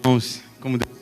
Irmãos, como Deus...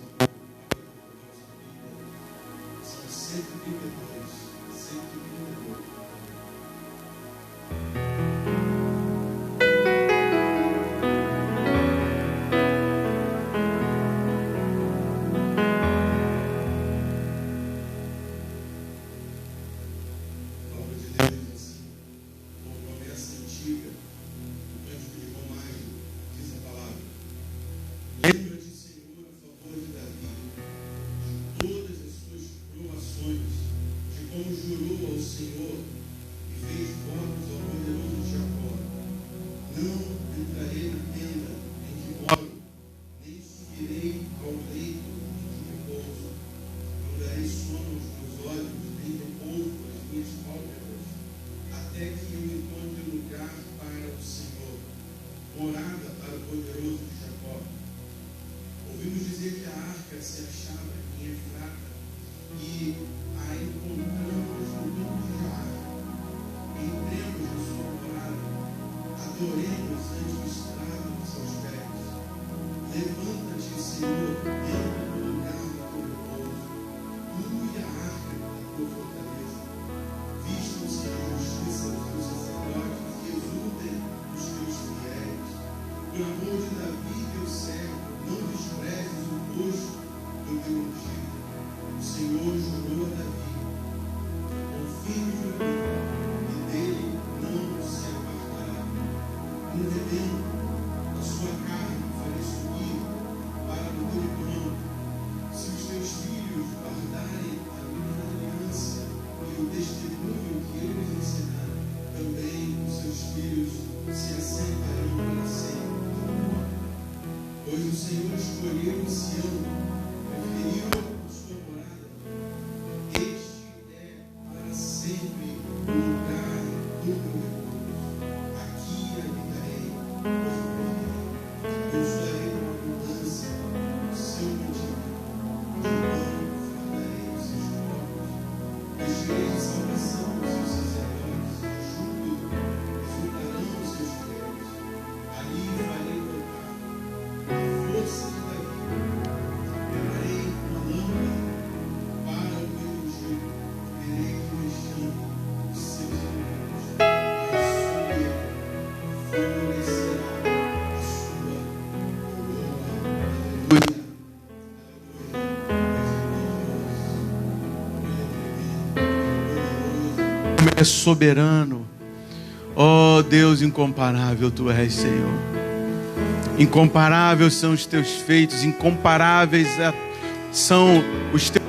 É soberano. Oh Deus incomparável, Tu és, Senhor. Incomparáveis são os Teus feitos, incomparáveis são os Teus...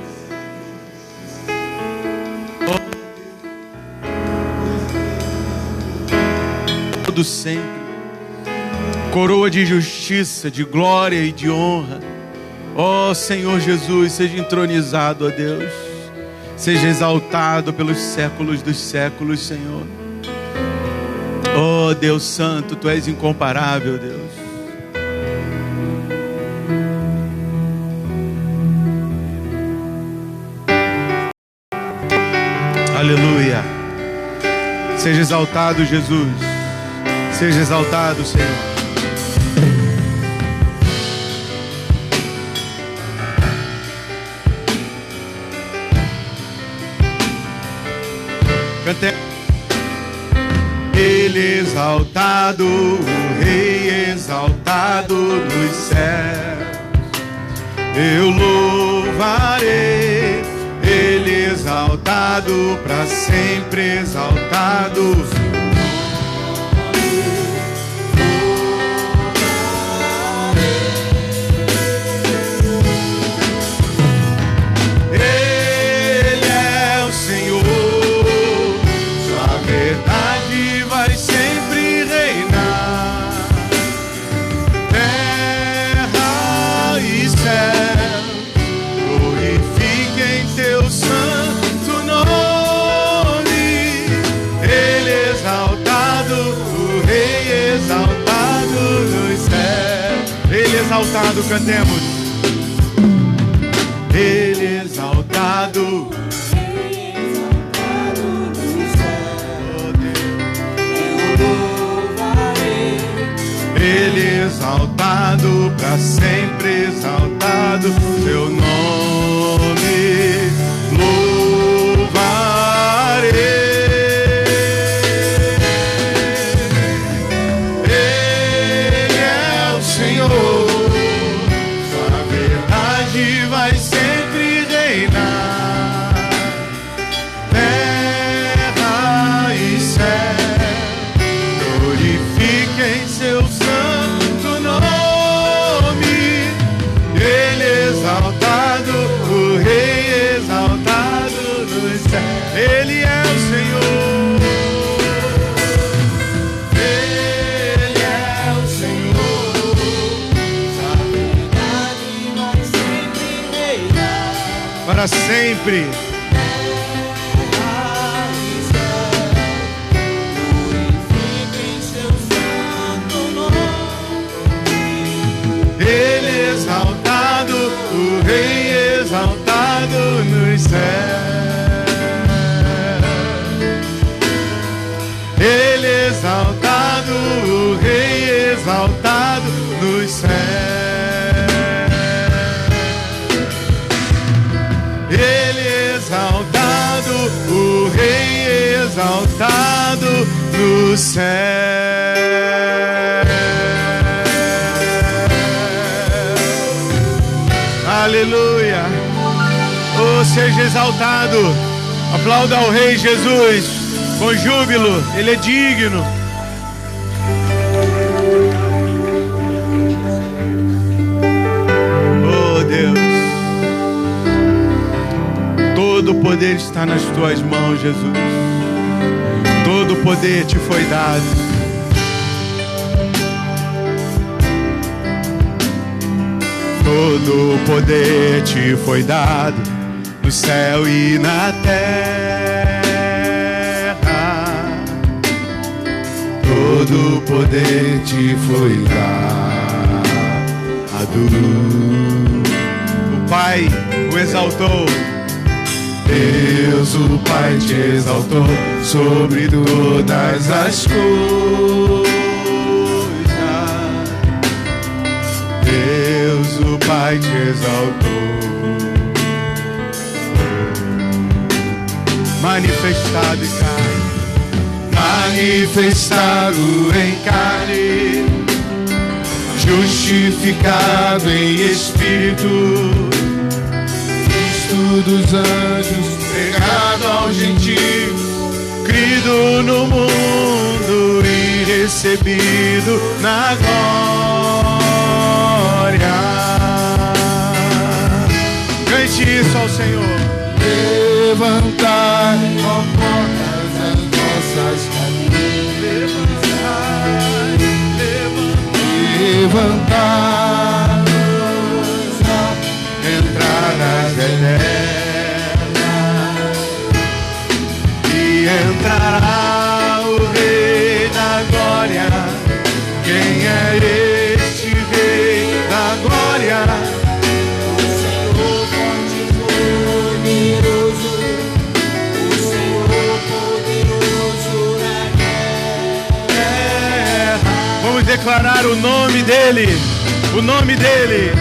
Todo sempre. Coroa de justiça, de glória e de honra. Oh Senhor Jesus, seja entronizado, ó Deus. Seja exaltado pelos séculos dos séculos, Senhor. Oh Deus Santo, Tu és incomparável, Deus. Aleluia. Seja exaltado, Jesus. Seja exaltado, Senhor. Cante. Ele exaltado, o Rei exaltado nos céus. Eu louvarei. Ele exaltado, para sempre exaltado. Exaltado, cantemos. Ele exaltado, Ele exaltado para sempre exaltado seu nome louvarei. Ele é o Senhor, sua verdade vai sempre reinar. Terra e céu glorifiquem seu santo nome. Ele exaltado, o Rei exaltado dos céus. Ele é o Senhor. Ele é o Senhor. Sua verdade vai sempre reinar. Para sempre. Ele exaltado, o Rei exaltado nos céus. Ele exaltado, o Rei exaltado nos céus. Ele exaltado, o Rei exaltado nos céus. Aleluia. Oh, seja exaltado. Aplauda ao Rei Jesus com júbilo. Ele é digno. Oh, Deus. Todo o poder está nas tuas mãos, Jesus. Todo o poder te foi dado. Todo o poder te foi dado no céu e na terra. Todo o poder te foi dado. O Pai o exaltou. Deus, o Pai te exaltou sobre todas as coisas. Deus, o Pai te exaltou, manifestado em carne, manifestado em carne, justificado em espírito, Cristo dos anjos, pregado aos gentios, crido no mundo e recebido na glória. Cante isso ao Senhor. Levantai, ó portas, as nossas caminhas. Levantai, entradas eternas, e entrará o Rei da glória. Quem é este Rei da glória? O Senhor forte e poderoso, o Senhor poderoso na guerra. Vamos declarar o nome dele, o nome dele.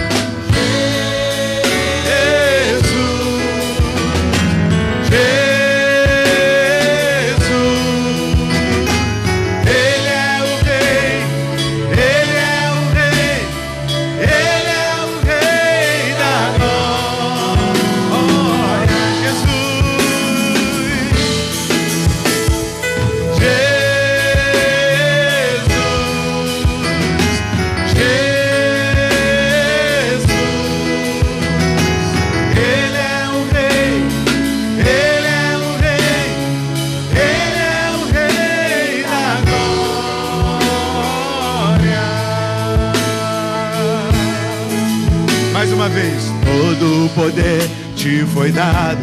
Todo o poder te foi dado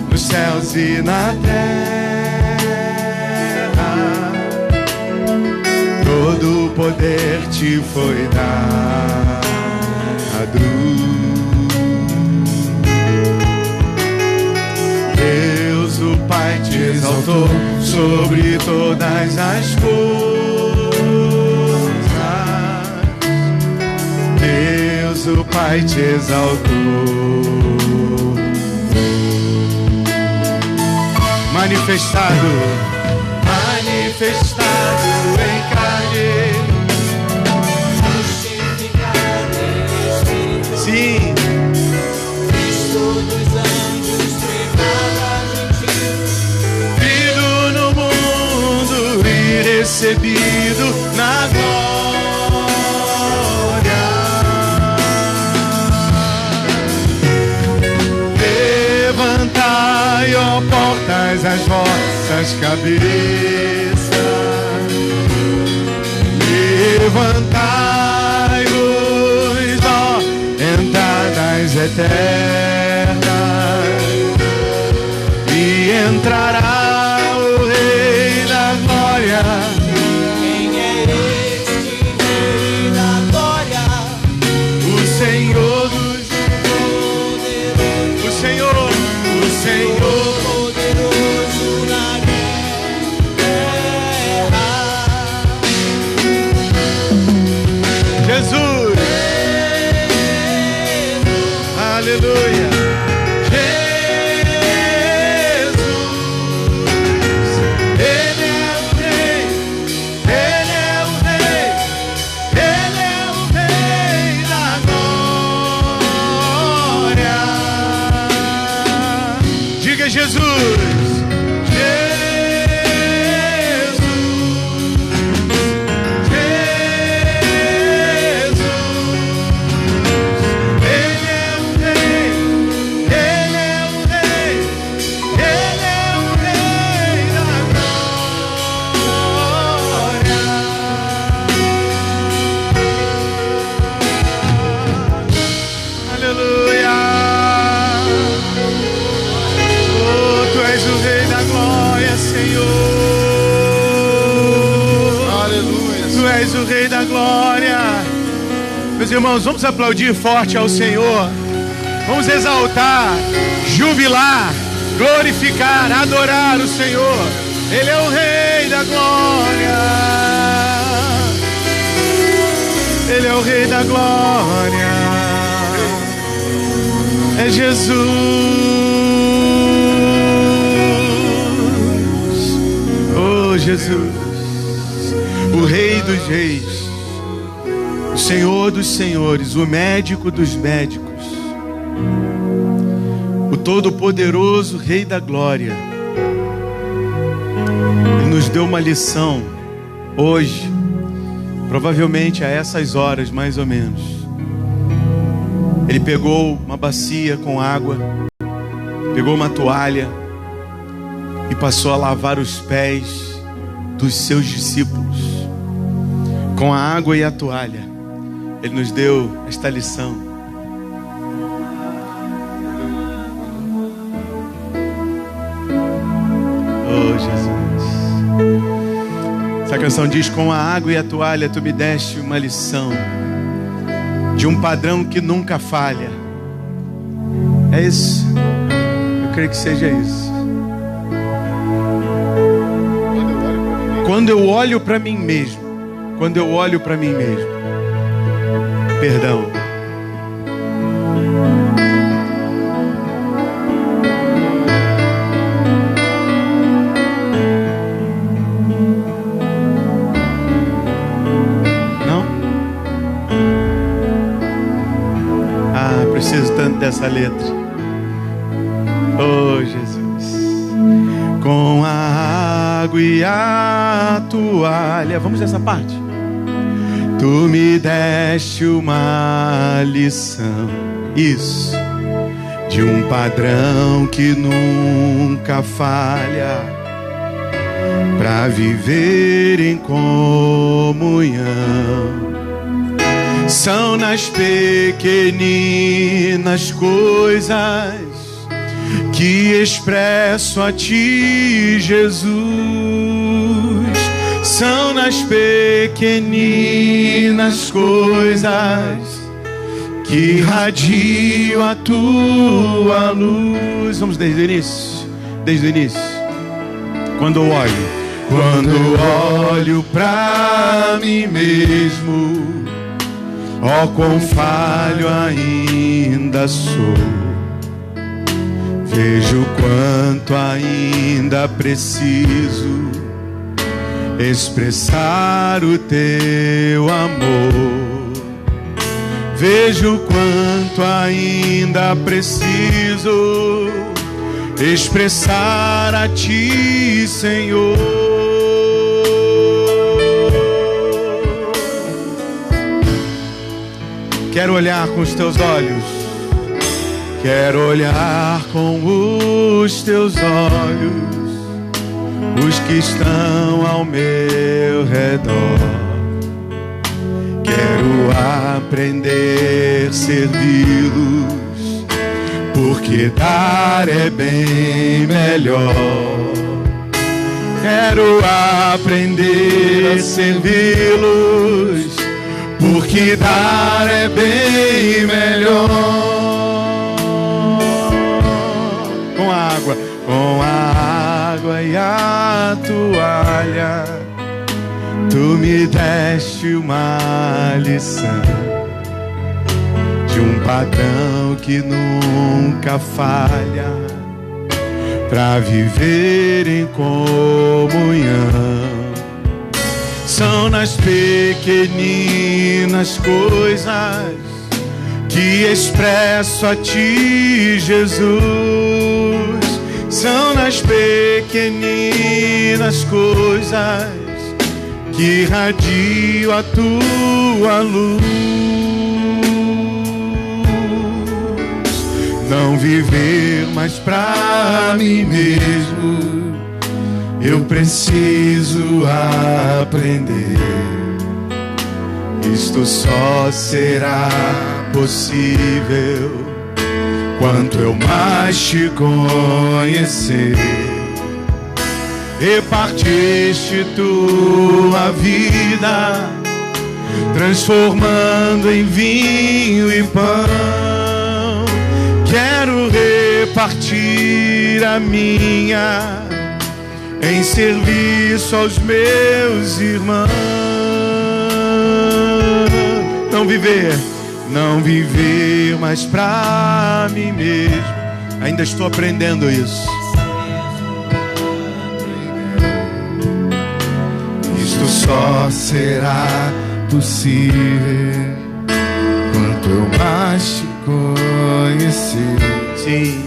nos céus e na terra. Todo o poder te foi dado. Deus, o Pai, te exaltou sobre todas as coisas. Deus, o Pai te exaltou. Manifestado em carne, justificado em Espírito, sim, Cristo dos anjos, pregado a gentios, vindo no mundo e recebido na glória. Levantai, ó portas, as vossas cabeças. Levantai-vos, ó entradas eternas, e entrará o Rei da Glória. quem é este Rei da glória? O Senhor dos... Poderoso, O Senhor poderoso na guerra. Jesus, aleluia. Jesus, Ele é o Rei, Ele é o Rei, Ele é o Rei da glória. Diga Jesus. O Rei da Glória. Meus irmãos, vamos aplaudir forte ao Senhor. Vamos exaltar, jubilar, glorificar, adorar o Senhor. Ele é o Rei da Glória. Ele é o Rei da Glória. É Jesus, oh Jesus, o Rei dos Reis, o Senhor dos Senhores, o médico dos médicos, o todo-poderoso Rei da Glória. Ele nos deu uma lição hoje, provavelmente a essas horas mais ou menos. Ele pegou uma bacia com água, pegou uma toalha e passou a lavar os pés dos seus discípulos com a água e a toalha. Ele nos deu esta lição. Oh Jesus, essa canção diz: com a água e a toalha tu me deste uma lição de um padrão que nunca falha. É isso, eu creio que seja isso. Quando eu olho para mim mesmo, perdão, não? Preciso tanto dessa letra. Oh Jesus, com a água e a toalha. Vamos nessa parte. Tu me deste uma lição, isso, de um padrão que nunca falha, pra viver em comunhão. São nas pequeninas coisas que expresso a ti, Jesus. São nas pequeninas coisas que irradio a tua luz. Vamos desde o início. Quando eu olho pra mim mesmo, Ó, quão falho ainda sou. Vejo quanto ainda preciso expressar o teu amor. Vejo quanto ainda preciso expressar a ti, Senhor. Quero olhar com os teus olhos. Quero olhar com os teus olhos os que estão ao meu redor. Quero aprender a servi-los, porque dar é bem melhor. Quero aprender a servi-los, porque dar é bem melhor. Com a água e a toalha, tu me deste uma lição de um padrão que nunca falha, pra viver em comunhão. São nas pequeninas coisas que expresso a ti, Jesus. São nas pequeninas coisas que irradio a tua luz. Não viver mais pra mim mesmo, eu preciso aprender. Isto só será possível quanto eu mais te conhecer. Repartiste tua vida, transformando em vinho e pão. Quero repartir a minha em serviço aos meus irmãos. Não viver mais pra mim mesmo. Ainda estou aprendendo isso. Isto só será possível quanto eu mais te conhecer. Sim.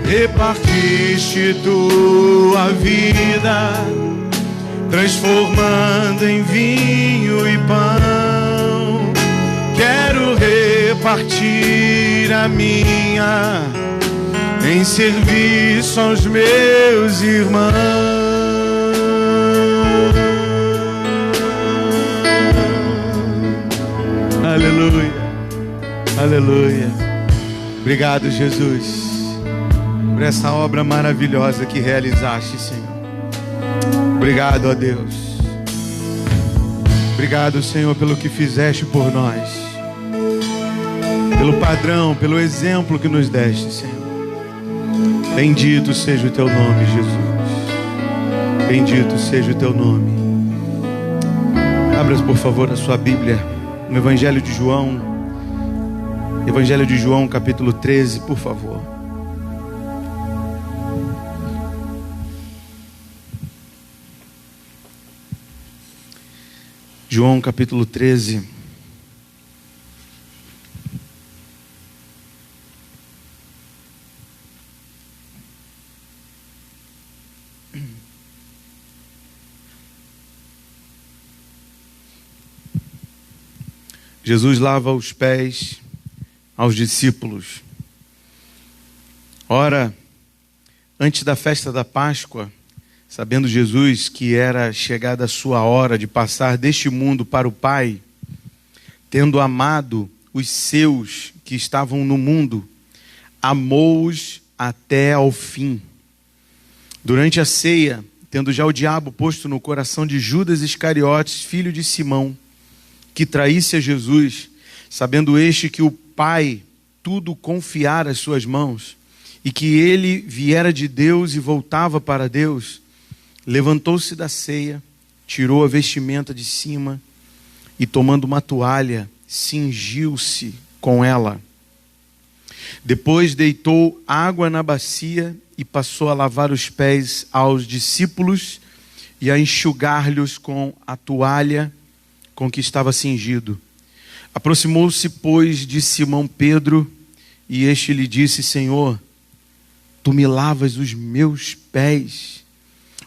Repartiste tua vida, transformando em vinho e pão. Quero repartir a minha em serviço aos meus irmãos. Aleluia, aleluia. Obrigado, Jesus, por essa obra maravilhosa que realizaste, Senhor. Obrigado, ó Deus. Obrigado, Senhor, pelo que fizeste por nós, pelo padrão, pelo exemplo que nos deste, Senhor. Bendito seja o teu nome, Jesus. Bendito seja o teu nome. Abra, por favor, a sua Bíblia no Evangelho de João. Evangelho de João, capítulo 13, por favor. João, capítulo 13. Jesus lava os pés aos discípulos. Ora, antes da festa da Páscoa, sabendo Jesus que era chegada a sua hora de passar deste mundo para o Pai, tendo amado os seus que estavam no mundo, amou-os até ao fim. Durante a ceia, tendo já o diabo posto no coração de Judas Iscariotes, filho de Simão, que traísse a Jesus, sabendo este que o Pai tudo confiara às suas mãos, e que ele viera de Deus e voltava para Deus, levantou-se da ceia, tirou a vestimenta de cima, e tomando uma toalha, cingiu-se com ela. Depois deitou água na bacia e passou a lavar os pés aos discípulos e a enxugar-lhes com a toalha com que estava cingido. Aproximou-se, pois, de Simão Pedro, e este lhe disse: Senhor, tu me lavas os meus pés?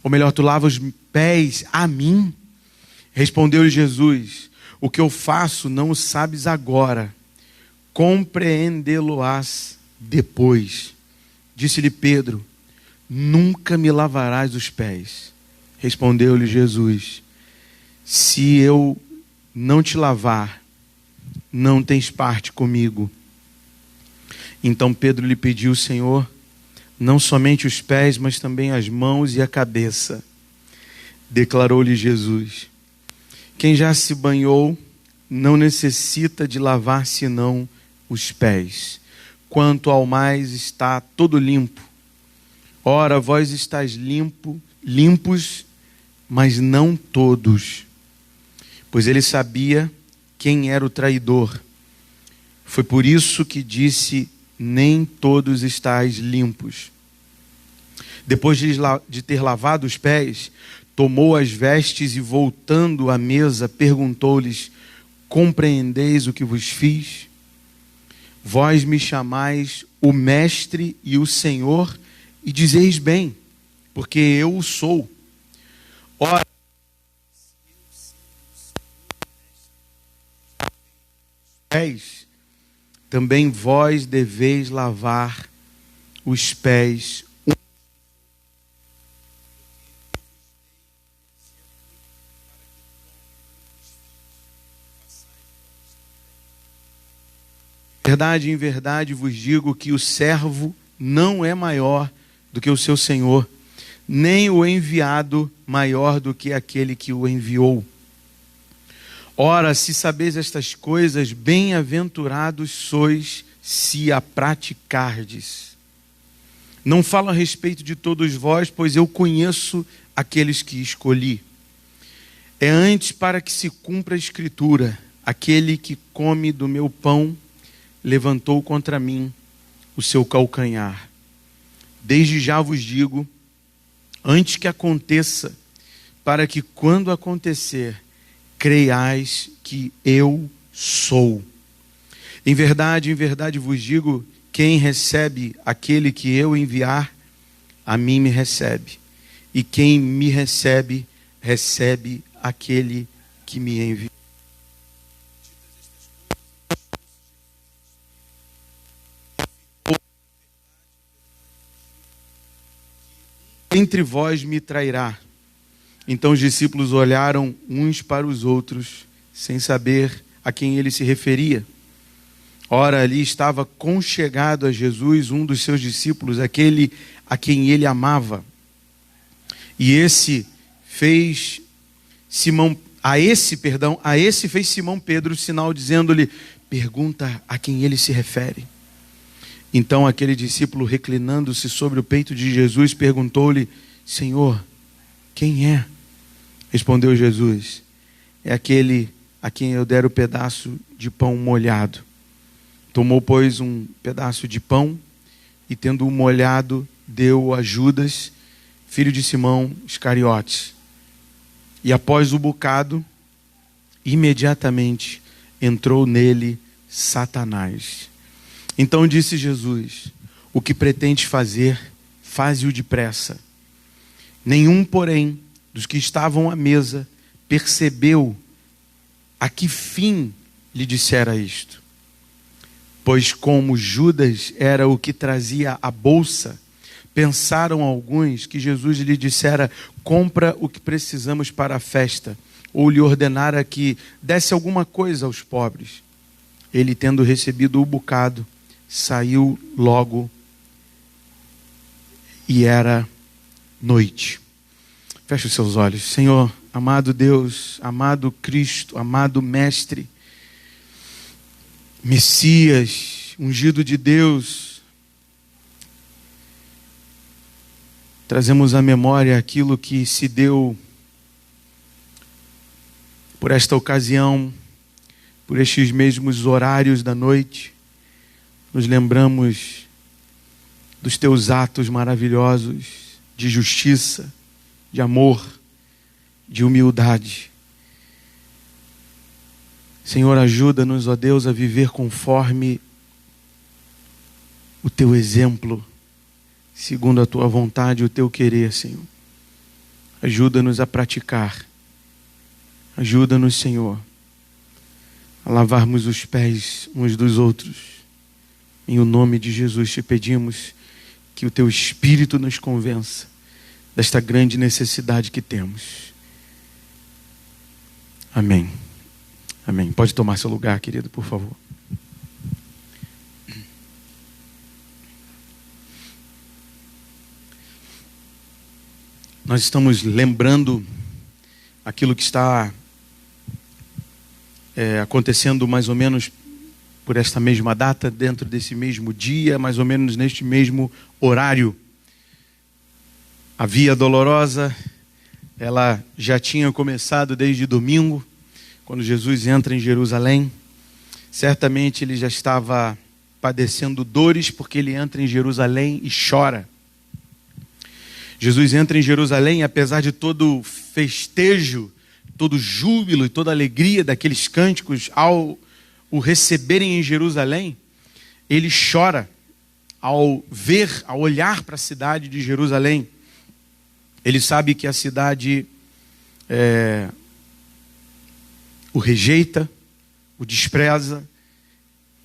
Ou melhor, tu lavas os pés a mim? Respondeu-lhe Jesus: o que eu faço não o sabes agora, compreendê-lo-ás depois. Disse-lhe Pedro: nunca me lavarás os pés. Respondeu-lhe Jesus: se eu não te lavar, não tens parte comigo. Então Pedro lhe pediu: Senhor, não somente os pés, mas também as mãos e a cabeça. Declarou-lhe Jesus: quem já se banhou não necessita de lavar senão os pés. Quanto ao mais, está todo limpo. Ora, vós estáis limpos, mas não todos. Pois ele sabia quem era o traidor. Foi por isso que disse: nem todos estáis limpos. Depois de ter lavado os pés, tomou as vestes e, voltando à mesa, perguntou-lhes: compreendeis o que vos fiz? Vós me chamais o Mestre e o Senhor, e dizeis bem, porque eu o sou. Ora, pés, também vós deveis lavar os pés. Em verdade vos digo que o servo não é maior do que o seu senhor, nem o enviado maior do que aquele que o enviou. Ora, se sabeis estas coisas, bem-aventurados sois se a praticardes. Não falo a respeito de todos vós, pois eu conheço aqueles que escolhi. É antes para que se cumpra a Escritura: aquele que come do meu pão levantou contra mim o seu calcanhar. Desde já vos digo, antes que aconteça, para que quando acontecer, creiais que eu sou. Em verdade vos digo, quem recebe aquele que eu enviar, a mim me recebe. E quem me recebe, recebe aquele que me enviou. Entre vós me trairá. Então os discípulos olharam uns para os outros, sem saber a quem ele se referia. Ora, ali estava conchegado a Jesus um dos seus discípulos, aquele a quem ele amava. E a esse fez Simão Pedro sinal, dizendo-lhe: pergunta a quem ele se refere. Então aquele discípulo, reclinando-se sobre o peito de Jesus, perguntou-lhe: Senhor, quem é? Respondeu Jesus: é aquele a quem eu der o pedaço de pão molhado. Tomou, pois, um pedaço de pão e, tendo-o molhado, deu-o a Judas, filho de Simão Iscariotes. E após o bocado, imediatamente entrou nele Satanás. Então disse Jesus: o que pretendes fazer, faze-o depressa. Nenhum, porém, dos que estavam à mesa percebeu a que fim lhe dissera isto. Pois como Judas era o que trazia a bolsa, pensaram alguns que Jesus lhe dissera: compra o que precisamos para a festa, ou lhe ordenara que desse alguma coisa aos pobres. Ele, tendo recebido o bocado, saiu logo, e era noite. Feche os seus olhos. Senhor, amado Deus, amado Cristo, amado Mestre, Messias, ungido de Deus, trazemos à memória aquilo que se deu por esta ocasião, por estes mesmos horários da noite, nos lembramos dos teus atos maravilhosos de justiça, de amor, de humildade. Senhor, ajuda-nos, ó Deus, a viver conforme o teu exemplo, segundo a tua vontade e o teu querer, Senhor. Ajuda-nos a praticar. Ajuda-nos, Senhor, a lavarmos os pés uns dos outros. Em o nome de Jesus te pedimos que o teu Espírito nos convença desta grande necessidade que temos. Amém. Amém. Pode tomar seu lugar, querido, por favor. Nós estamos lembrando aquilo que está acontecendo mais ou menos por esta mesma data, dentro desse mesmo dia, mais ou menos neste mesmo horário. A Via Dolorosa, ela já tinha começado desde domingo, quando Jesus entra em Jerusalém. Certamente ele já estava padecendo dores, porque ele entra em Jerusalém e chora. Jesus entra em Jerusalém, e apesar de todo o festejo, todo o júbilo e toda a alegria daqueles cânticos ao o receberem em Jerusalém, ele chora ao ver, ao olhar para a cidade de Jerusalém. Ele sabe que a cidade o rejeita, o despreza,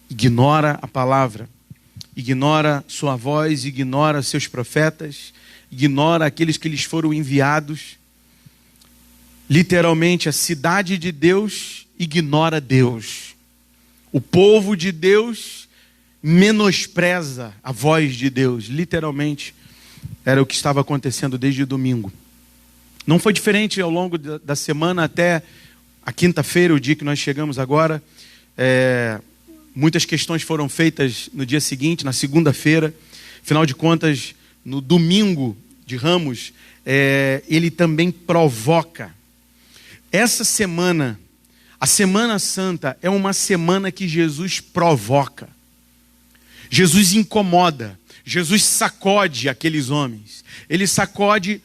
ignora a palavra, ignora sua voz, ignora seus profetas, ignora aqueles que lhes foram enviados. Literalmente, a cidade de Deus ignora Deus. O povo de Deus menospreza a voz de Deus. Literalmente, era o que estava acontecendo desde domingo. Não foi diferente ao longo da semana até a quinta-feira, o dia que nós chegamos agora. Muitas questões foram feitas no dia seguinte, na segunda-feira. Afinal de contas, no domingo de Ramos, ele também provoca. Essa semana, a Semana Santa, é uma semana que Jesus provoca. Jesus incomoda. Jesus sacode aqueles homens. Ele sacode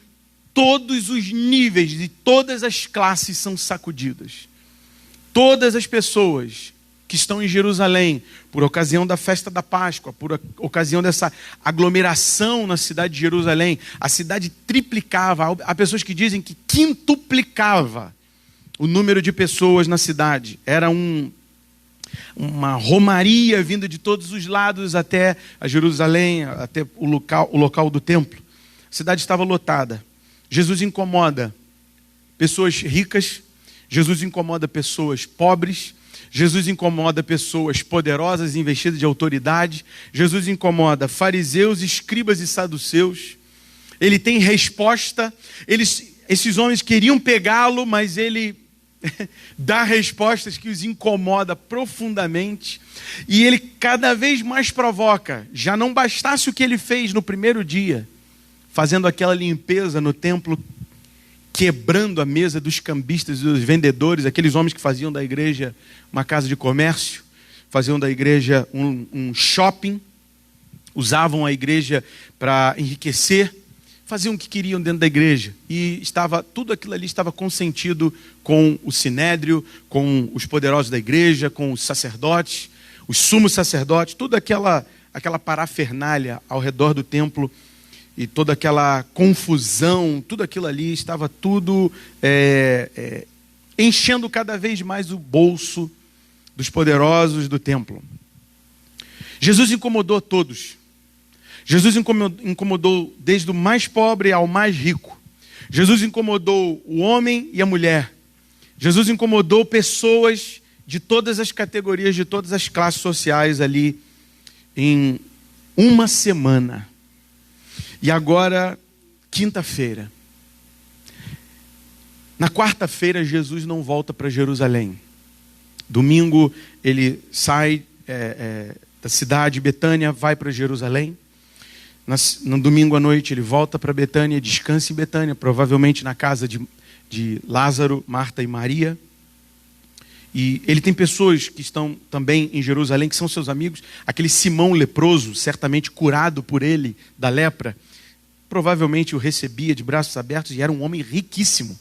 todos os níveis e todas as classes são sacudidas. Todas as pessoas que estão em Jerusalém, por ocasião da festa da Páscoa, por ocasião dessa aglomeração na cidade de Jerusalém, a cidade triplicava. Há pessoas que dizem que quintuplicava o número de pessoas na cidade. Era uma romaria vinda de todos os lados até a Jerusalém, até o local do templo. A cidade estava lotada. Jesus incomoda pessoas ricas, Jesus incomoda pessoas pobres, Jesus incomoda pessoas poderosas, investidas de autoridade, Jesus incomoda fariseus, escribas e saduceus. Ele tem resposta. Esses homens queriam pegá-lo, mas ele dá respostas que os incomoda profundamente. E ele cada vez mais provoca. Já não bastasse o que ele fez no primeiro dia, fazendo aquela limpeza no templo, quebrando a mesa dos cambistas e dos vendedores, aqueles homens que faziam da igreja uma casa de comércio, faziam da igreja um shopping, usavam a igreja para enriquecer, faziam o que queriam dentro da igreja. E tudo aquilo ali estava consentido com o sinédrio, com os poderosos da igreja, com os sacerdotes, os sumos sacerdotes, toda aquela parafernália ao redor do templo. E toda aquela confusão, tudo aquilo ali, estava tudo enchendo cada vez mais o bolso dos poderosos do templo. Jesus incomodou todos. Jesus incomodou desde o mais pobre ao mais rico. Jesus incomodou o homem e a mulher. Jesus incomodou pessoas de todas as categorias, de todas as classes sociais ali em uma semana. E agora, quinta-feira. Na quarta-feira, Jesus não volta para Jerusalém. Domingo, ele sai da cidade de Betânia, vai para Jerusalém. No domingo à noite, ele volta para Betânia, descansa em Betânia, provavelmente na casa de Lázaro, Marta e Maria. E ele tem pessoas que estão também em Jerusalém, que são seus amigos. Aquele Simão leproso, certamente curado por ele da lepra, provavelmente o recebia de braços abertos e era um homem riquíssimo.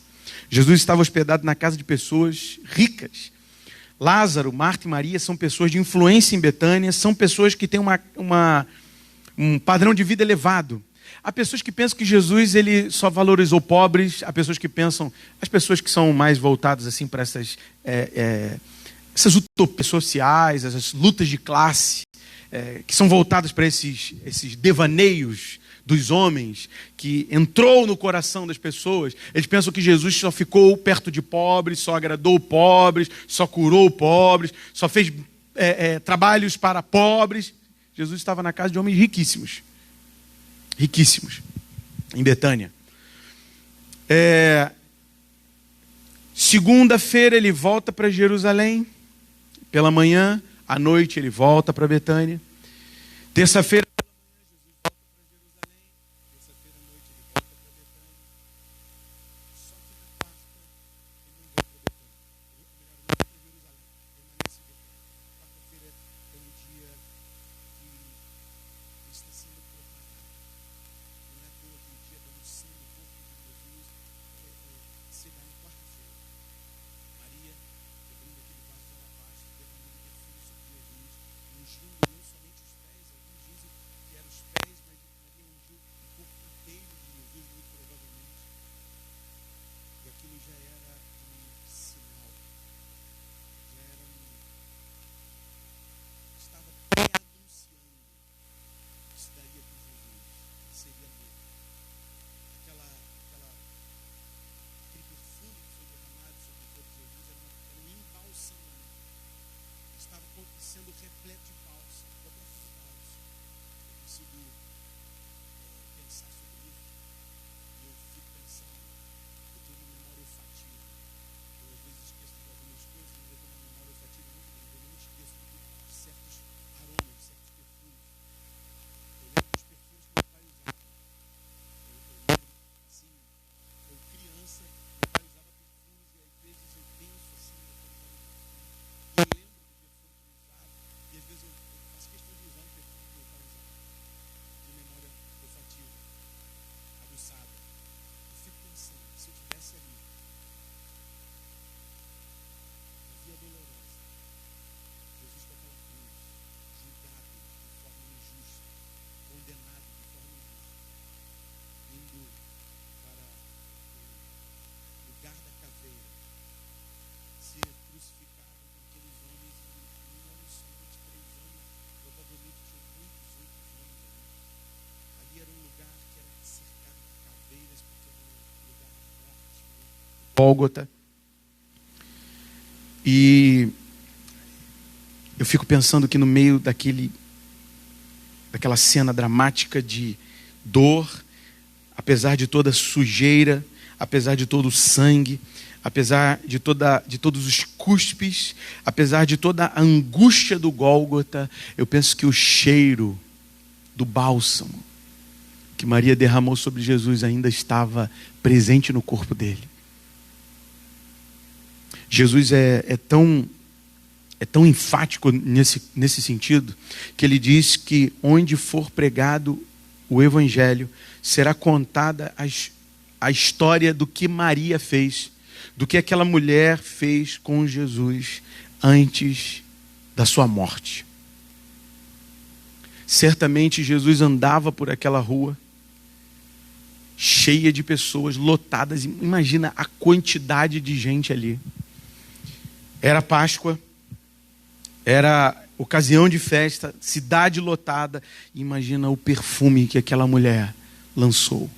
Jesus estava hospedado na casa de pessoas ricas. Lázaro, Marta e Maria são pessoas de influência em Betânia, são pessoas que têm um padrão de vida elevado. Há pessoas que pensam que Jesus ele só valorizou pobres, há pessoas que pensam, as pessoas que são mais voltadas assim para essas utopias sociais, essas lutas de classe, que são voltadas para esses devaneios dos homens, que entrou no coração das pessoas. Eles pensam que Jesus só ficou perto de pobres, só agradou pobres, só curou pobres, só fez trabalhos para pobres. Jesus estava na casa de homens riquíssimos, em Betânia. Segunda-feira ele volta para Jerusalém, pela manhã, à noite ele volta para Betânia. Terça-feira, sendo repleto de bálsamo, completamente de bálsamo. Eu consigo pensar sobre isso. E eu fico pensando, eu tenho uma memória olfativa. Eu às vezes esqueço de algumas coisas, mas eu tenho uma memória olfativa muito grande. Eu não esqueço de certos aromas, de certos perfumes. Eu lembro dos perfumes que meu pai usava. Eu lembro, assim, eu criança, meu pai usava perfumes e às vezes eu penso assim, eu lembro. E às vezes eu faço questão de usar um perfume que meu pai usava, de memória olfativa, aguçada. Eu fico pensando, se eu estivesse ali, na via dolorosa, Jesus com aquela cruz, julgado de forma injusta, condenado de forma injusta, indo para o lugar da caveira, ser crucificado com aqueles homens, e não eram só 23 homens, provavelmente tinham muitos outros homens ali. Ali era um lugar que era cercado de caveiras, porque era um lugar morte, Gólgota. E eu fico pensando que no meio daquela cena dramática de dor, apesar de toda a sujeira, apesar de todo o sangue, apesar de todos os cuspes, apesar de toda a angústia do Gólgota, eu penso que o cheiro do bálsamo que Maria derramou sobre Jesus ainda estava presente no corpo dele. Jesus é tão enfático nesse sentido, que ele diz que onde for pregado o Evangelho, será contada a história do que Maria fez, do que aquela mulher fez com Jesus antes da sua morte. Certamente Jesus andava por aquela rua, cheia de pessoas, lotadas. Imagina a quantidade de gente ali. Era Páscoa, era ocasião de festa, cidade lotada. Imagina o perfume que aquela mulher lançou.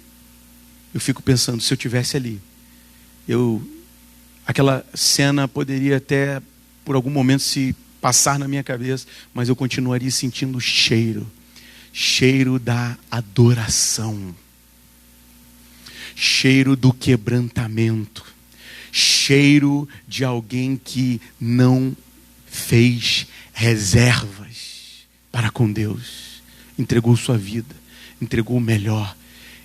Eu fico pensando, se eu estivesse ali, aquela cena poderia até, por algum momento, se passar na minha cabeça, mas eu continuaria sentindo o cheiro da adoração, cheiro do quebrantamento, cheiro de alguém que não fez reservas para com Deus, entregou sua vida, entregou o melhor,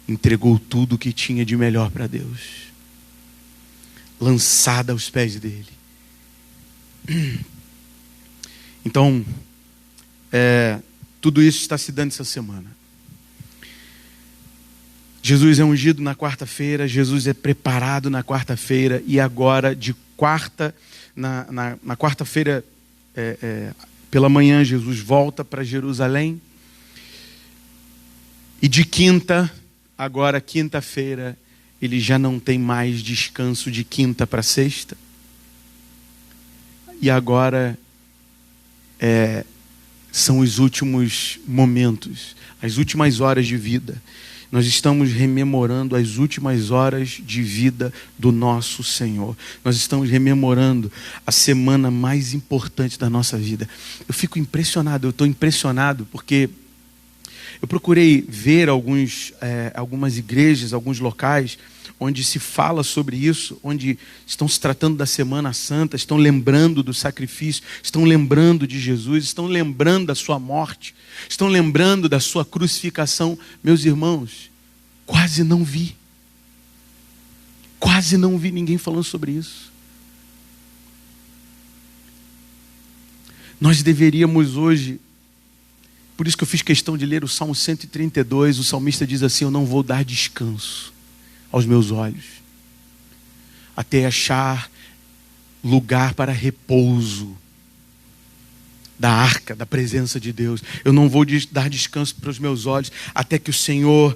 entregou tudo o que tinha de melhor para Deus, lançada aos pés dele. Então, tudo isso está se dando essa semana. Jesus é ungido na quarta-feira, Jesus é preparado na quarta-feira, e agora na quarta-feira pela manhã Jesus volta para Jerusalém, e de quinta, agora quinta-feira, ele já não tem mais descanso de quinta para sexta, e agora são os últimos momentos, as últimas horas de vida. Nós estamos rememorando as últimas horas de vida do nosso Senhor. Nós estamos rememorando a semana mais importante da nossa vida. Eu fico impressionado, eu estou impressionado porque eu procurei ver algumas igrejas, alguns locais onde se fala sobre isso, onde estão se tratando da Semana Santa, estão lembrando do sacrifício, estão lembrando de Jesus, estão lembrando da sua morte, estão lembrando da sua crucificação. Meus irmãos, quase não vi ninguém falando sobre isso. Nós deveríamos hoje, por isso que eu fiz questão de ler o Salmo 132, o salmista diz assim: eu não vou dar descanso aos meus olhos, até achar lugar para repouso da arca, da presença de Deus. Eu não vou dar descanso para os meus olhos, até que o Senhor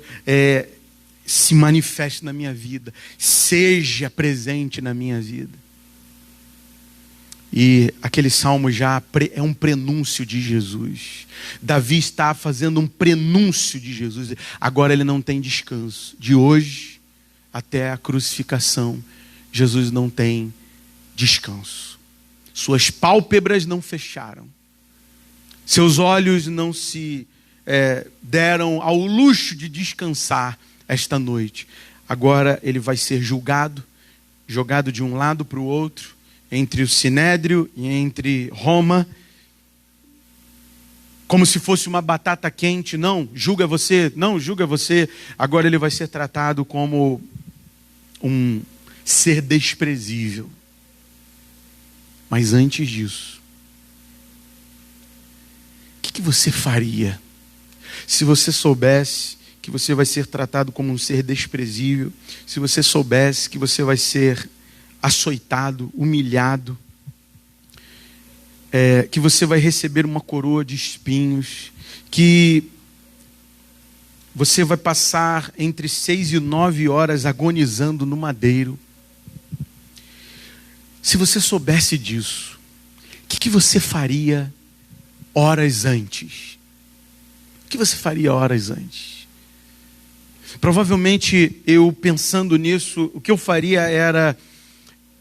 se manifeste na minha vida, seja presente na minha vida. E aquele salmo já é um prenúncio de Jesus. Davi está fazendo um prenúncio de Jesus. Agora ele não tem descanso. De hoje até a crucificação, Jesus não tem descanso. Suas pálpebras não fecharam. Seus olhos não se deram ao luxo de descansar esta noite. Agora ele vai ser julgado, jogado de um lado para o outro, entre o Sinédrio e entre Roma, como se fosse uma batata quente. Não julga você. Agora ele vai ser tratado como um ser desprezível. Mas antes disso, o que você faria se você soubesse que você vai ser tratado como um ser desprezível, se você soubesse que você vai ser açoitado, humilhado, que você vai receber uma coroa de espinhos, que você vai passar entre 6 e 9 horas agonizando no madeiro? Se você soubesse disso, o que você faria horas antes? O que você faria horas antes? Provavelmente eu, pensando nisso, o que eu faria era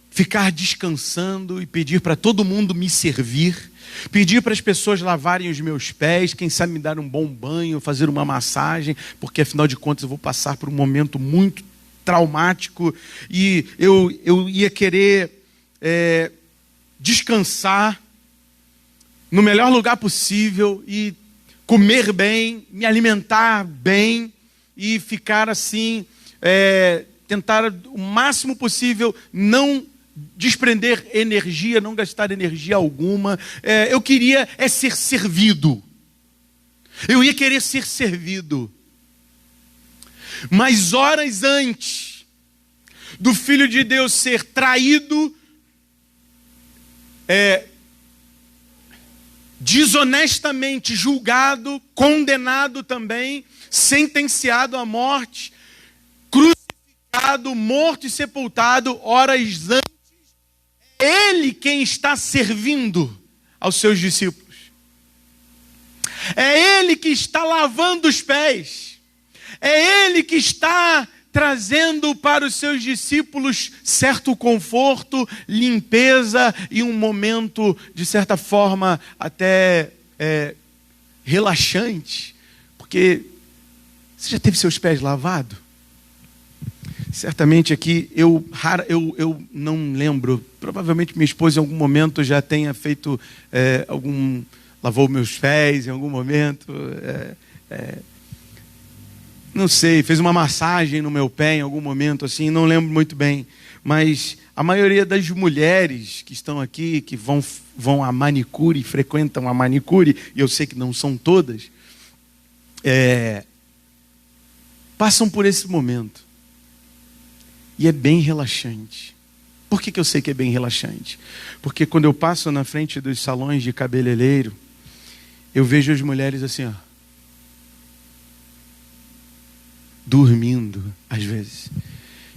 ficar descansando e pedir para todo mundo me servir, pedir para as pessoas lavarem os meus pés, quem sabe me dar um bom banho, fazer uma massagem, porque afinal de contas eu vou passar por um momento muito traumático, e eu ia querer descansar no melhor lugar possível e comer bem, me alimentar bem e ficar assim, tentar o máximo possível não desprender energia, não gastar energia alguma. Eu queria ser servido. Eu ia querer ser servido. Mas horas antes do Filho de Deus ser traído, desonestamente julgado, condenado também, sentenciado à morte, crucificado, morto e sepultado, horas antes, é Ele quem está servindo aos seus discípulos. É Ele que está lavando os pés. É Ele que está trazendo para os seus discípulos certo conforto, limpeza e um momento, de certa forma, até relaxante. Porque você já teve seus pés lavados? Certamente aqui, eu não lembro, provavelmente minha esposa em algum momento já tenha feito lavou meus pés em algum momento, não sei, fez uma massagem no meu pé em algum momento assim, não lembro muito bem. mas a maioria das mulheres que estão aqui, que vão à manicure, frequentam a manicure, e eu sei que não são todas, passam por esse momento. E é bem relaxante. Por que eu sei que é bem relaxante? Porque quando eu passo na frente dos salões de cabeleireiro, eu vejo as mulheres assim, ó, dormindo, às vezes.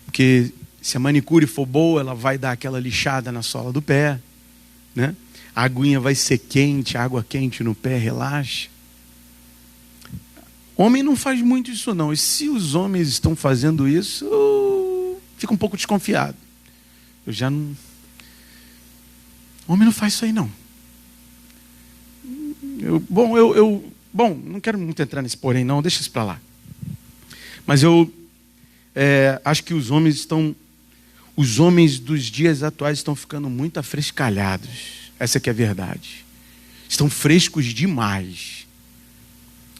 Porque se a manicure for boa, ela vai dar aquela lixada na sola do pé, né? A aguinha vai ser quente, água quente no pé, relaxa. Homem não faz muito isso não. E se os homens estão fazendo isso, eu fico um pouco desconfiado. Eu já não... Homem não faz isso aí não. Bom, não quero muito entrar nesse porém não, deixa isso para lá. Mas eu acho que os homens dos dias atuais estão ficando muito afrescalhados. Essa que é a verdade. Estão frescos demais.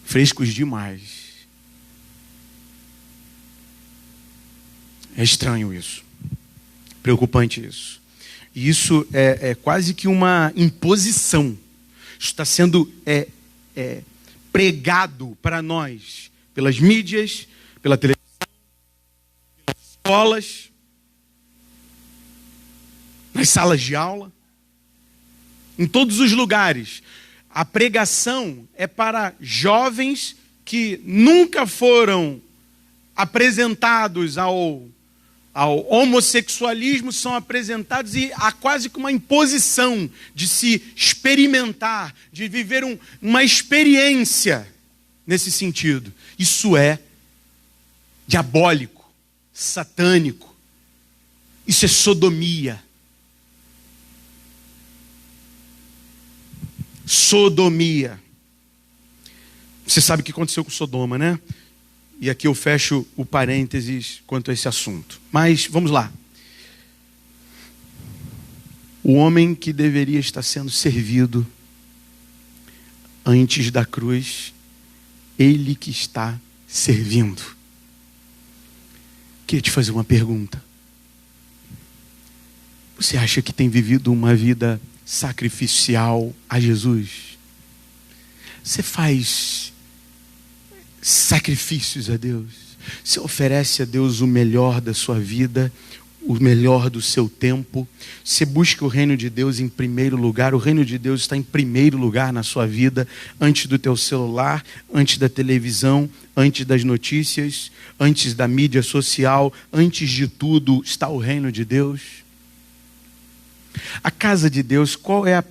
Frescos demais. É estranho isso. Preocupante isso. E isso é quase que uma imposição. Isso está sendo pregado para nós pelas mídias, pela televisão, pelas escolas, nas salas de aula, em todos os lugares. A pregação é para jovens que nunca foram apresentados ao homossexualismo, são apresentados e há quase que uma imposição de se experimentar, de viver uma experiência nesse sentido. Isso é diabólico, satânico. Isso é sodomia. Sodomia. Você sabe o que aconteceu com Sodoma, né? E aqui eu fecho o parênteses quanto a esse assunto. Mas vamos lá. O homem que deveria estar sendo servido antes da cruz, ele que está servindo. Queria te fazer uma pergunta. Você acha que tem vivido uma vida sacrificial a Jesus? Você faz sacrifícios a Deus? Você oferece a Deus o melhor da sua vida, o melhor do seu tempo? Você busca o reino de Deus em primeiro lugar? O reino de Deus está em primeiro lugar na sua vida, antes do teu celular, antes da televisão, antes das notícias, antes da mídia social, antes de tudo está o reino de Deus? A casa de Deus, qual é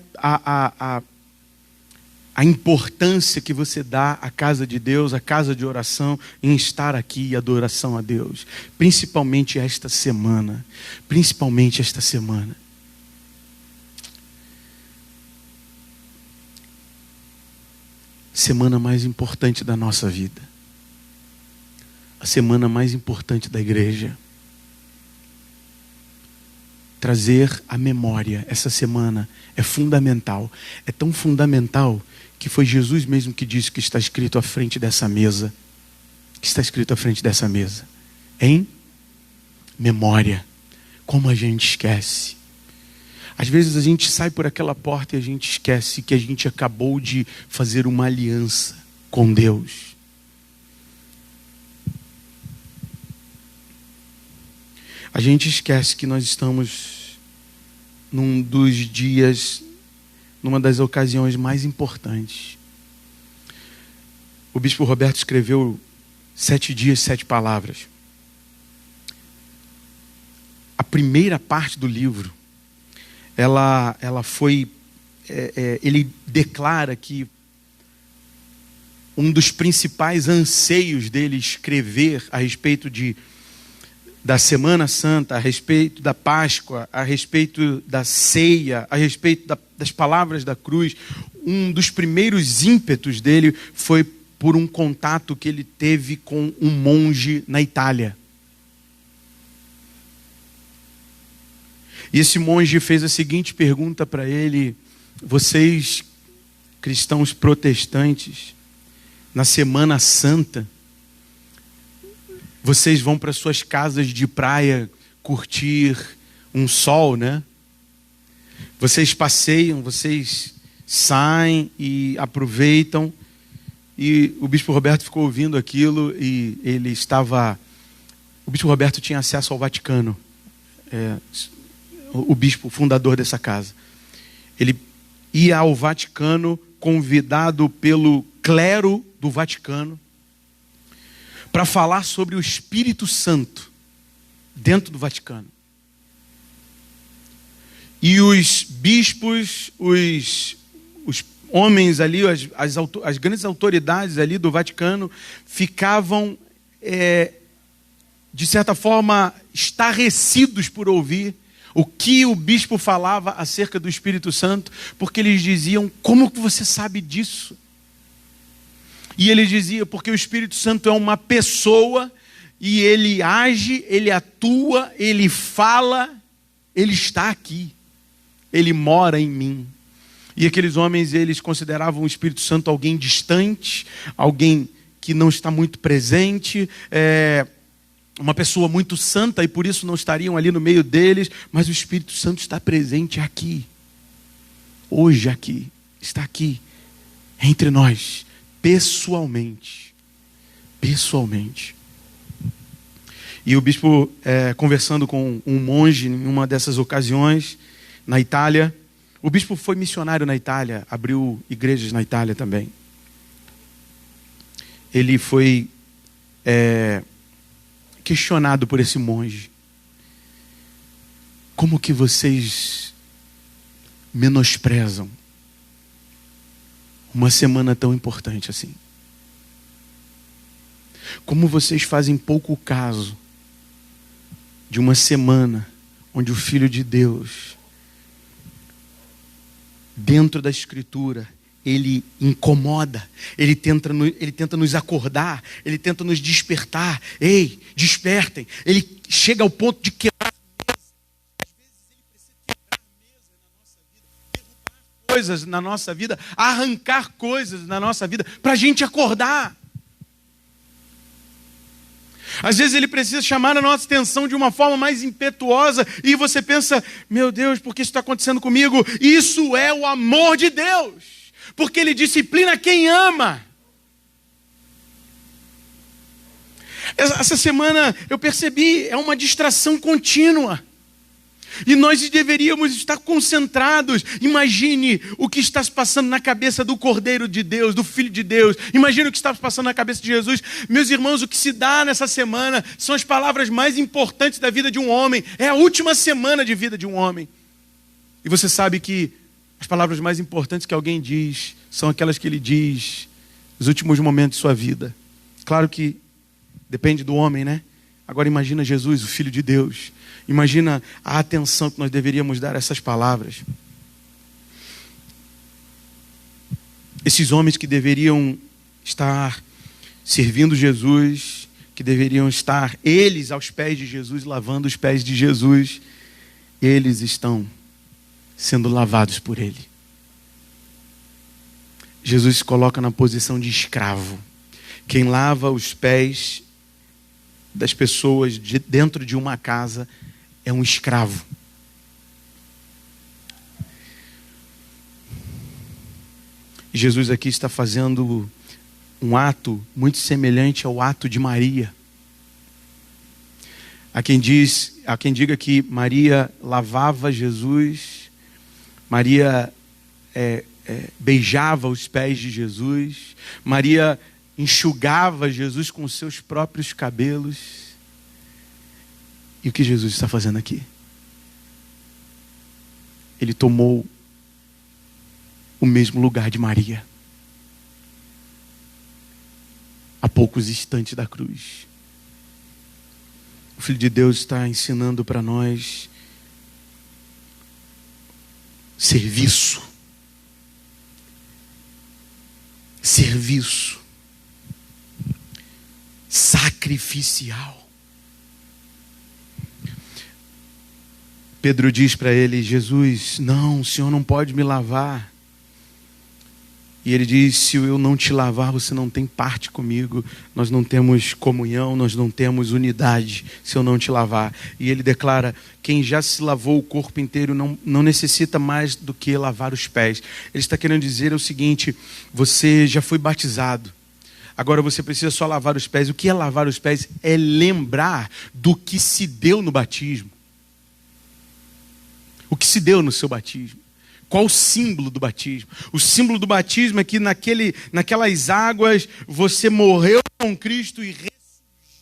a importância que você dá à casa de Deus, à casa de oração, em estar aqui e adoração a Deus? Principalmente esta semana. Principalmente esta semana. Semana mais importante da nossa vida. A semana mais importante da igreja. Trazer a memória essa semana é fundamental. É tão fundamental que foi Jesus mesmo que disse que está escrito à frente dessa mesa. Que está escrito à frente dessa mesa. Em memória. Como a gente esquece. Às vezes a gente sai por aquela porta e a gente esquece que a gente acabou de fazer uma aliança com Deus. A gente esquece que nós estamos num dos dias, numa das ocasiões mais importantes. O bispo Roberto escreveu 7 dias, 7 palavras. A primeira parte do livro, ela foi, ele declara que um dos principais anseios dele escrever a respeito da Semana Santa, a respeito da Páscoa, a respeito da ceia, a respeito das palavras da cruz, um dos primeiros ímpetos dele foi por um contato que ele teve com um monge na Itália. E esse monge fez a seguinte pergunta para ele: vocês, cristãos protestantes, na Semana Santa, vocês vão para suas casas de praia curtir um sol, né? Vocês passeiam, vocês saem e aproveitam. E o Bispo Roberto ficou ouvindo aquilo e ele estava... O Bispo Roberto tinha acesso ao Vaticano. O bispo fundador dessa casa. Ele ia ao Vaticano convidado pelo clero do Vaticano para falar sobre o Espírito Santo dentro do Vaticano. E os bispos, os homens ali, as grandes autoridades ali do Vaticano ficavam, de certa forma, estarrecidos por ouvir o que o bispo falava acerca do Espírito Santo, porque eles diziam: como que você sabe disso? E ele dizia: porque o Espírito Santo é uma pessoa, e ele age, ele atua, ele fala, ele está aqui, ele mora em mim. E aqueles homens, eles consideravam o Espírito Santo alguém distante, alguém que não está muito presente, uma pessoa muito santa, e por isso não estariam ali no meio deles, mas o Espírito Santo está presente aqui, hoje aqui, está aqui, entre nós, pessoalmente. E o bispo, conversando com um monge em uma dessas ocasiões, na Itália, o bispo foi missionário na Itália, abriu igrejas na Itália também. Ele foi questionado por esse monge: como que vocês menosprezam uma semana tão importante assim? Como vocês fazem pouco caso de uma semana onde o Filho de Deus, dentro da Escritura, ele incomoda, ele tenta nos acordar, ele tenta nos despertar. Ei, despertem. Ele chega ao ponto de quebrar mesa. Às vezes ele precisa quebrar mesa na nossa vida, derrubar coisas na nossa vida, arrancar coisas na nossa vida, para a gente acordar. Às vezes ele precisa chamar a nossa atenção de uma forma mais impetuosa, e você pensa: meu Deus, por que isso está acontecendo comigo? Isso é o amor de Deus, porque Ele disciplina quem ama. Essa semana eu percebi, é uma distração contínua. E nós deveríamos estar concentrados. Imagine o que está se passando na cabeça do Cordeiro de Deus, do Filho de Deus. Imagine o que está se passando na cabeça de Jesus. Meus irmãos, o que se dá nessa semana são as palavras mais importantes da vida de um homem. É a última semana de vida de um homem. E você sabe que as palavras mais importantes que alguém diz são aquelas que ele diz nos últimos momentos de sua vida. Claro que depende do homem, né? Agora imagina Jesus, o Filho de Deus. Imagina a atenção que nós deveríamos dar a essas palavras. Esses homens que deveriam estar servindo Jesus, que deveriam estar eles aos pés de Jesus, lavando os pés de Jesus, eles estão sendo lavados por Ele. Jesus se coloca na posição de escravo. Quem lava os pés das pessoas dentro de uma casa é um escravo. E Jesus aqui está fazendo um ato muito semelhante ao ato de Maria. Há quem diga que Maria lavava Jesus, Maria beijava os pés de Jesus, Maria enxugava Jesus com os seus próprios cabelos. E o que Jesus está fazendo aqui? Ele tomou o mesmo lugar de Maria, a poucos instantes da cruz. O Filho de Deus está ensinando para nós serviço. Serviço sacrificial. Pedro diz para ele: Jesus, não, o Senhor não pode me lavar. E ele diz: se eu não te lavar, você não tem parte comigo. Nós não temos comunhão, nós não temos unidade se eu não te lavar. E ele declara: quem já se lavou o corpo inteiro não necessita mais do que lavar os pés. Ele está querendo dizer o seguinte: você já foi batizado. Agora você precisa só lavar os pés. O que é lavar os pés? É lembrar do que se deu no batismo. O que se deu no seu batismo. Qual o símbolo do batismo? O símbolo do batismo é que naquelas águas você morreu com Cristo e ressurgiu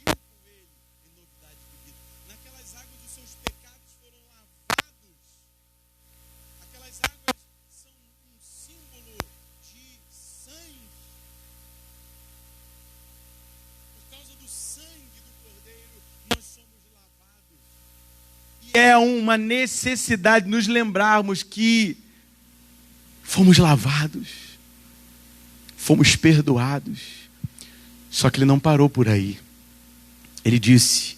com Ele em novidade de vida. Naquelas águas os seus pecados foram lavados. Aquelas águas são um símbolo de sangue. Por causa do sangue do Cordeiro, nós somos lavados. E é uma necessidade nos lembrarmos que fomos lavados, fomos perdoados. Só que ele não parou por aí. Ele disse: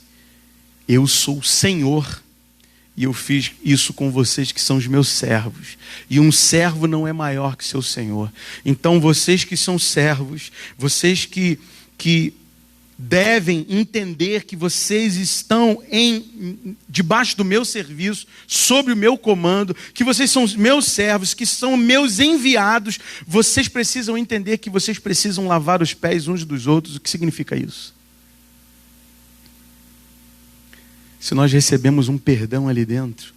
eu sou o Senhor, e eu fiz isso com vocês que são os meus servos. E um servo não é maior que seu Senhor. Então vocês que são servos, vocês que devem entender que vocês estão debaixo do meu serviço, sob o meu comando, que vocês são os meus servos, que são meus enviados. Vocês precisam entender que vocês precisam lavar os pés uns dos outros. O que significa isso? Se nós recebemos um perdão ali dentro,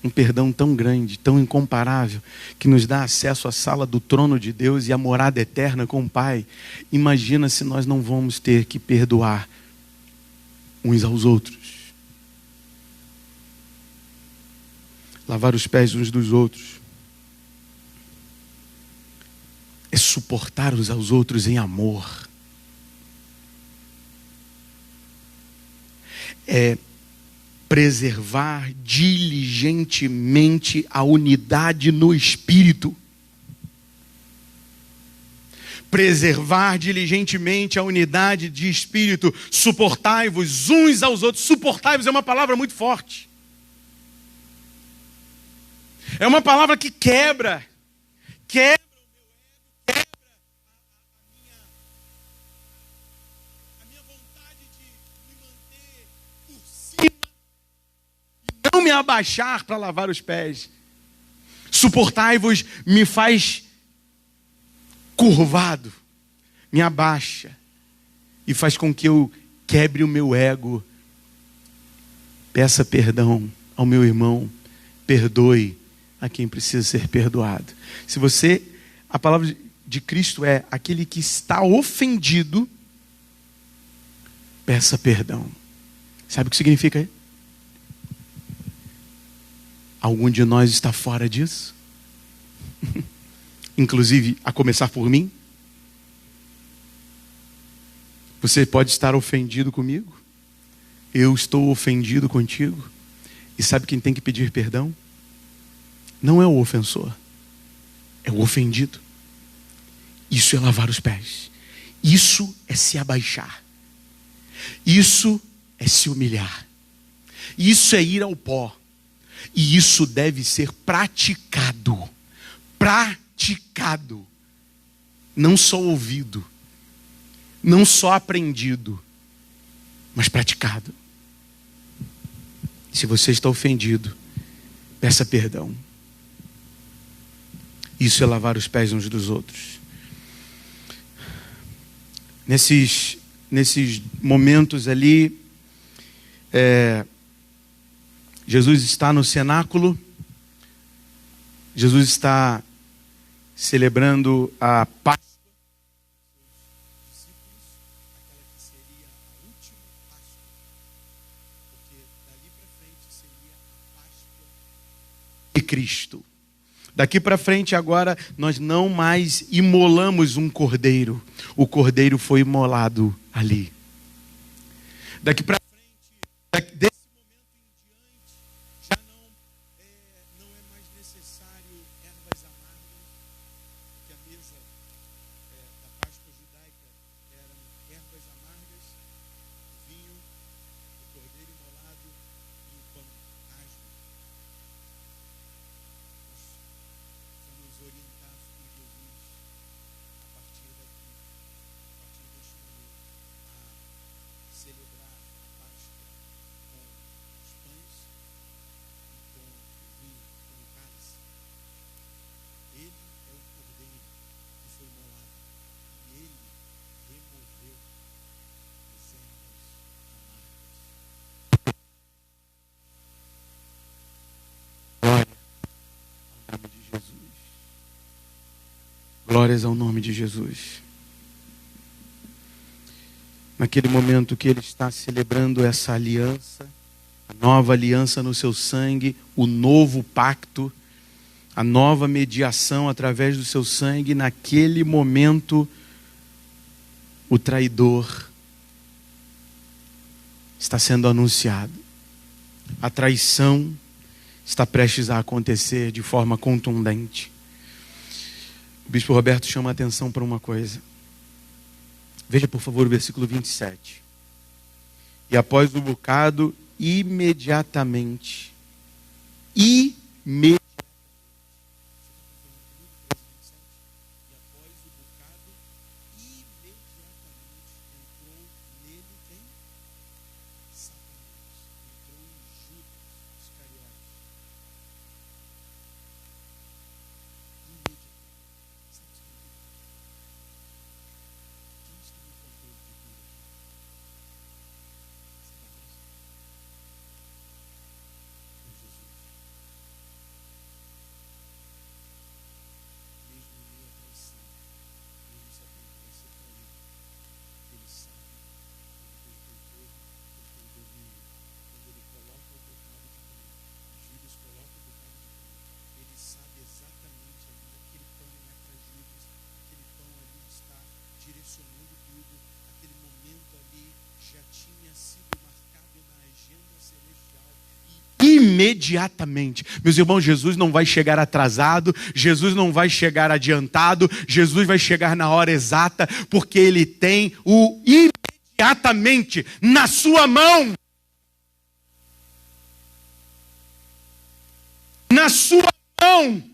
um perdão tão grande, tão incomparável, que nos dá acesso à sala do trono de Deus e à morada eterna com o Pai. Imagina se nós não vamos ter que perdoar uns aos outros. Lavar os pés uns dos outros é suportar uns aos outros em amor. É preservar diligentemente a unidade no Espírito. Preservar diligentemente a unidade de Espírito. Suportai-vos uns aos outros. Suportai-vos é uma palavra muito forte. É uma palavra que quebra o meu ego, quebra a minha vontade de me manter por cima. Não me abaixar para lavar os pés. Suportai-vos me faz curvado, me abaixa e faz com que eu quebre o meu ego. Peça perdão ao meu irmão, perdoe a quem precisa ser perdoado. A palavra de Cristo é: aquele que está ofendido, peça perdão. Sabe o que significa? Algum de nós está fora disso? Inclusive, a começar por mim? Você pode estar ofendido comigo? Eu estou ofendido contigo? E sabe quem tem que pedir perdão? Não é o ofensor, é o ofendido. Isso é lavar os pés. Isso é se abaixar. Isso é se humilhar. Isso é ir ao pó. E isso deve ser praticado. Praticado. Não só ouvido. Não só aprendido. Mas praticado. Se você está ofendido, peça perdão. Isso é lavar os pés uns dos outros. Nesses momentos ali, Jesus está no cenáculo, Jesus está celebrando a Páscoa, aquela que seria a última Páscoa, porque dali para frente seria a Páscoa de Cristo. Daqui para frente agora nós não mais imolamos um cordeiro, o cordeiro foi imolado ali. Daqui para frente, desse momento em diante, já não é mais necessário ervas amargas, porque a mesa da Páscoa judaica eram ervas amargas, vinho, o cordeiro imolado e o pão asmo. Nós somos orientados Glórias ao nome de Jesus. Naquele momento que ele está celebrando essa aliança, a nova aliança no seu sangue, o novo pacto, a nova mediação através do seu sangue, naquele momento, o traidor está sendo anunciado. A traição está prestes a acontecer de forma contundente. O bispo Roberto chama a atenção para uma coisa. Veja, por favor, o versículo 27. E após o bocado, imediatamente. Imediatamente. Meus irmãos, Jesus não vai chegar atrasado, Jesus não vai chegar adiantado, Jesus vai chegar na hora exata, porque Ele tem o imediatamente na sua mão. Na sua mão.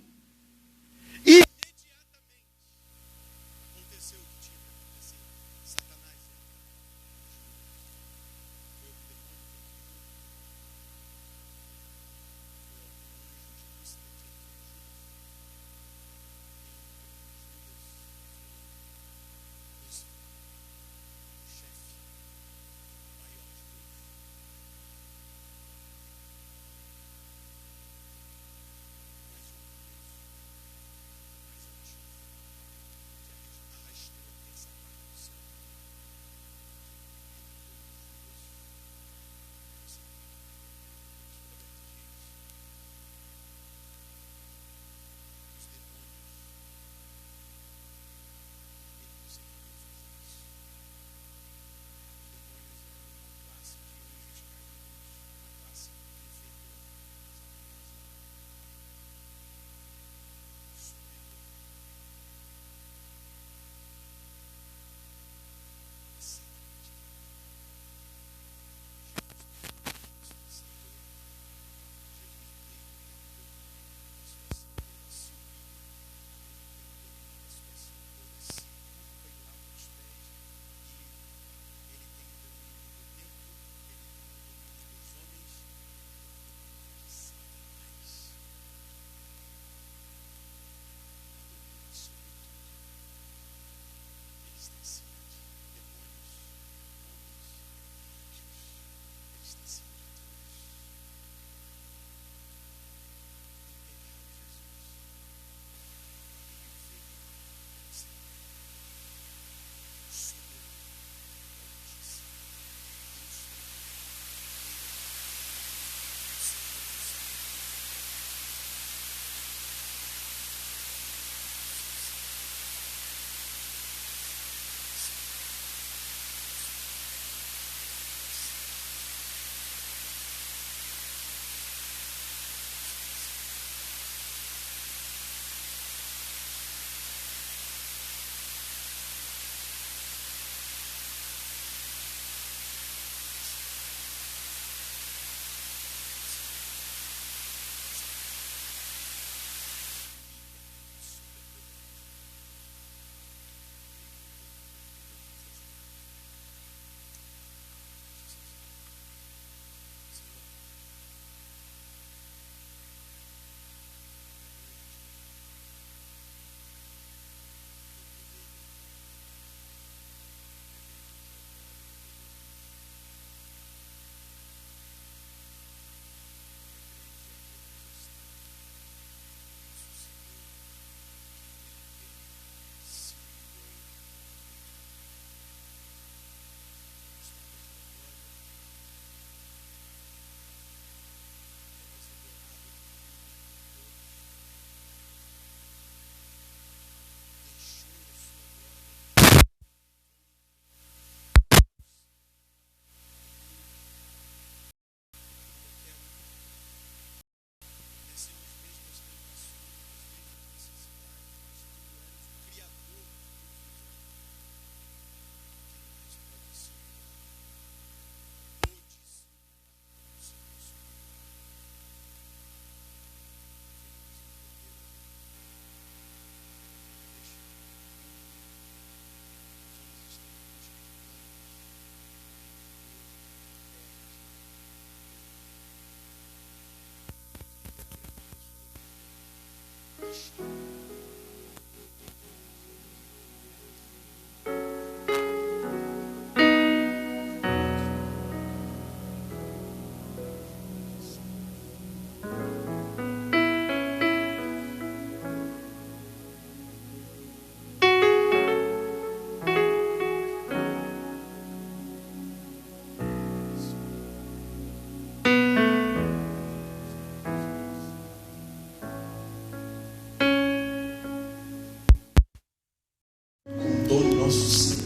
Com todo o nosso ser.